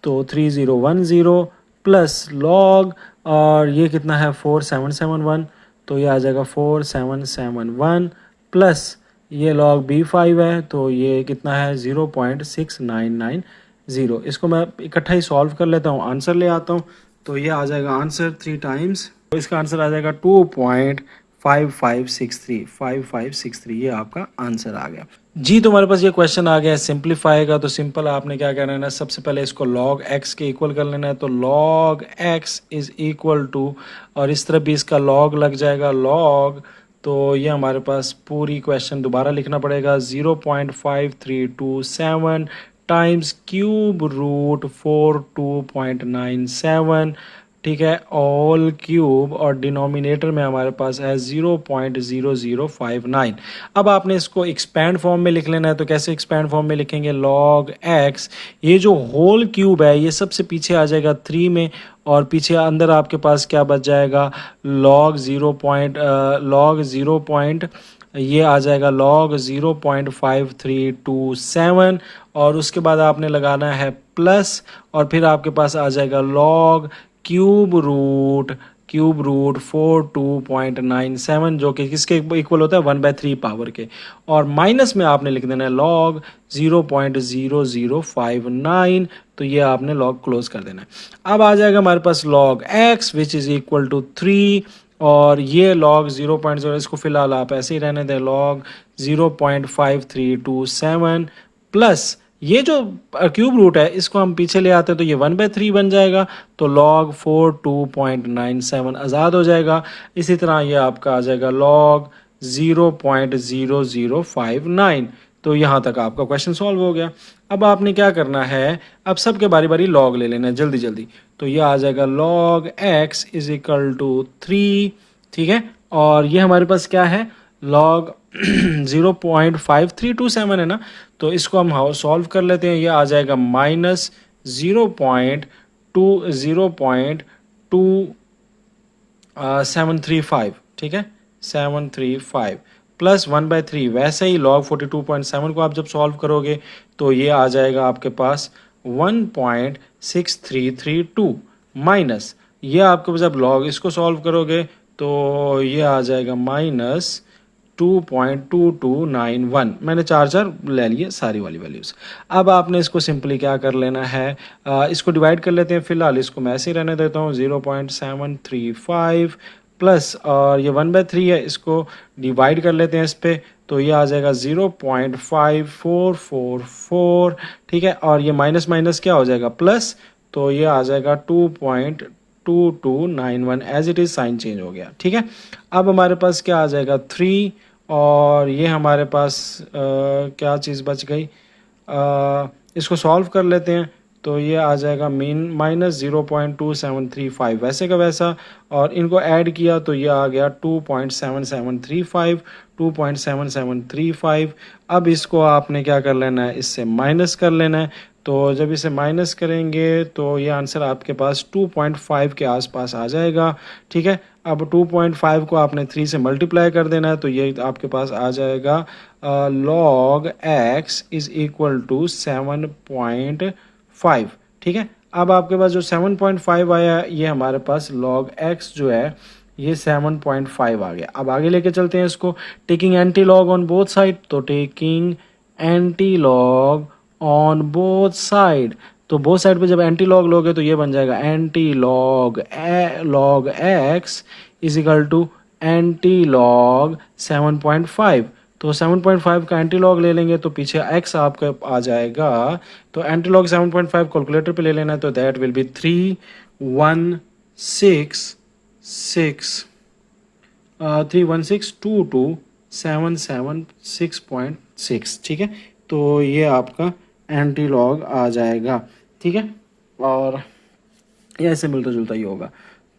तो 3010 प्लस log और ये कितना है 4771। तो ये आ जाएगा 4771 प्लस ये log b5 है तो ये कितना है 0.6990। इसको मैं इकट्ठा ही सॉल्व कर लेता हूँ, आंसर ले आता हूँ। तो ये आ जाएगा आंसर 3 टाइम्स, तो इसका आंसर आ जाएगा 2.5563। ये आपका आंसर आ गया जी। तो हमारे पास ये क्वेश्चन आ गया है सिंप्लीफाई का। तो सिंपल आपने क्या करना है ना, सबसे पहले इसको log x के इक्वल कर लेना है। तो log x is equal to, और इस तरफ भी इसका log लग जाएगा log। तो ये हमारे पास पूरी क्वेश्चन दोबारा लिखना पड़ेगा 0.5327 टाइम्स क्यूब रूट 42.97। ठीक है, ऑल क्यूब और डिनोमिनेटर में हमारे पास है 0.0059। अब आपने इसको एक्सपैंड फॉर्म में लिख लेना है। तो कैसे एक्सपैंड फॉर्म में लिखेंगे, log x, ये जो होल क्यूब है ये सबसे पीछे आ जाएगा 3 में, और पीछे अंदर आपके पास क्या बच जाएगा log 0. ये आ जाएगा log 0.5327, और उसके बाद आपने लगाना है प्लस, और फिर आपके पास आ जाएगा log क्यूब रूट 42.97 जो कि किसके इक्वल होता है 1/3 पावर के, और माइनस में आपने लिख देना है log 0.0059। तो ये आपने log क्लोज कर देना है। अब आ जाएगा हमारे पास log x which is equal to 3, और ये log 0.0, इसको फिलहाल आप ऐसे ही रहने दें, log 0.5327 प्लस ये जो क्यूब रूट है इसको हम पीछे ले आते हैं तो ये 1/3 बन जाएगा। तो log 42.97 आज़ाद हो जाएगा। इसी तरह ये आपका आ जाएगा log 0.0059। तो यहाँ तक आपका क्वेश्चन सॉल्व हो गया। अब आपने क्या करना है, अब सब के बारी बारी log ले लेना है जल्दी जल्दी। तो ये आ जाएगा log x is equal to 3। ठीक है, और ये हमारे पास क्या है log 0.5327 है ना, तो इसको हम सॉल्व कर लेते हैं। ये आ जाएगा माइनस 0.2735। ठीक है, 735 प्लस 1/3, वैसे ही log 42.7 को आप जब सॉल्व करोगे तो ये आ जाएगा आपके पास 1.6332 माइनस ये आपको जब log इसको सॉल्व करोगे तो ये आ जाएगा माइनस 2.2291। मैंने चार ले लिए सारी वाली वैल्यूज़। अब आपने इसको सिंपली क्या कर लेना है, इसको डिवाइड कर लेते हैं। फिलहाल इसको मैं ऐसे ही रहने देता हूँ 0.735 प्लस, और ये 1/3 है, इसको डिवाइड कर लेते हैं इस पर। तो ये आ जाएगा 0.5444। ठीक है, और ये माइनस माइनस क्या हो जाएगा प्लस, तो ये आ जाएगा 2.2291 as it is, sign change हो गया। ठीक है, अब हमारे पास क्या आ जाएगा 3, और ये हमारे पास क्या चीज़ बच गई, इसको सॉल्व कर लेते हैं। तो ये आ जाएगा माइनस 0.2735 वैसे का वैसा, और इनको ऐड किया तो ये आ गया 2.7735। अब इसको आपने क्या कर लेना है, इससे माइनस कर लेना है। तो जब इसे माइनस करेंगे तो ये आंसर आपके पास 2.5 के आसपास आ जाएगा। ठीक है, अब 2.5 को आपने 3 से मल्टीप्लाई कर देना है, तो ये आपके पास आ जाएगा log x is equal to 7.5। ठीक है, अब आपके पास जो 7.5 आया ये हमारे पास log x जो है ये 7.5 आ गया। अब आगे लेके चलते हैं इसको, taking anti log on both side, तो taking anti log on both side, तो बोथ साइड पे जब एंटी लॉग लोगे तो ये बन जाएगा antilog log X is equal to antilog 7.5। तो 7.5 का एंटी लॉग ले लेंगे तो पीछे x आपका आ जाएगा, तो एंटी लॉग 7.5 कैलकुलेटर पे ले लेना है, तो दैट विल बी 3162776.6। ठीक है, तो ये आपका एंटी लॉग आ जाएगा। ठीक है, और ये ऐसे मिलता जुलता ही होगा।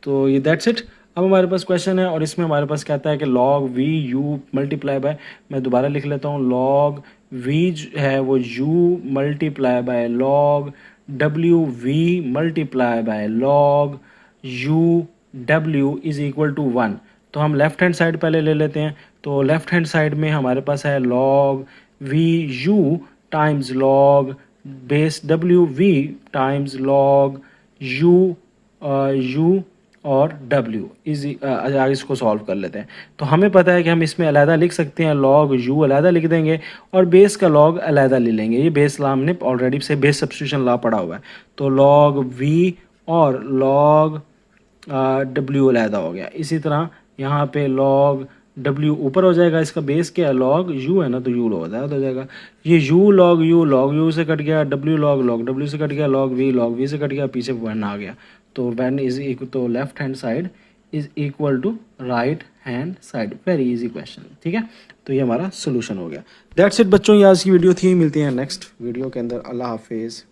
तो ये दैट्स इट। अब हमारे पास क्वेश्चन है और इसमें हमारे पास कहता है कि log v u multiply bye, मैं दोबारा लिख लेता हूँ, log v है वो u multiply by log w v multiply by log u w is equal to 1। तो हम लेफ्ट हैंड साइड पहले ले लेते हैं, तो लेफ्ट हैंड साइड में हमारे पास है log v u times log base w v times log u और w इज आगे इसको सॉल्व कर लेते हैं। तो हमें पता है कि हम इसमें अलहदा लिख सकते हैं, log u अलहदा लिख देंगे और बेस का log अलहदा ले लेंगे। ये बेस ला हमने ऑलरेडी से बेस सब्स्टिट्यूशन ला पढ़ा हुआ है, तो log v और log w अलहदा हो गया। इसी तरह यहाँ पे log w ऊपर हो जाएगा, इसका बेस क्या है, log u है ना, तो u लॉग हो जाएगा। ये u log u से कट गया, w log w से कट गया, log v से कट गया, पीछे 1 आ गया। तो वन इज इक्वल, तो left hand side is equal to right hand side. Very easy question. ठीक है, तो ये हमारा सोल्यूशन हो गया। दैट्स इट बच्चों, ये आज की वीडियो थी। मिलती हैं नेक्स्ट वीडियो के अंदर। अल्लाह हाफिज़।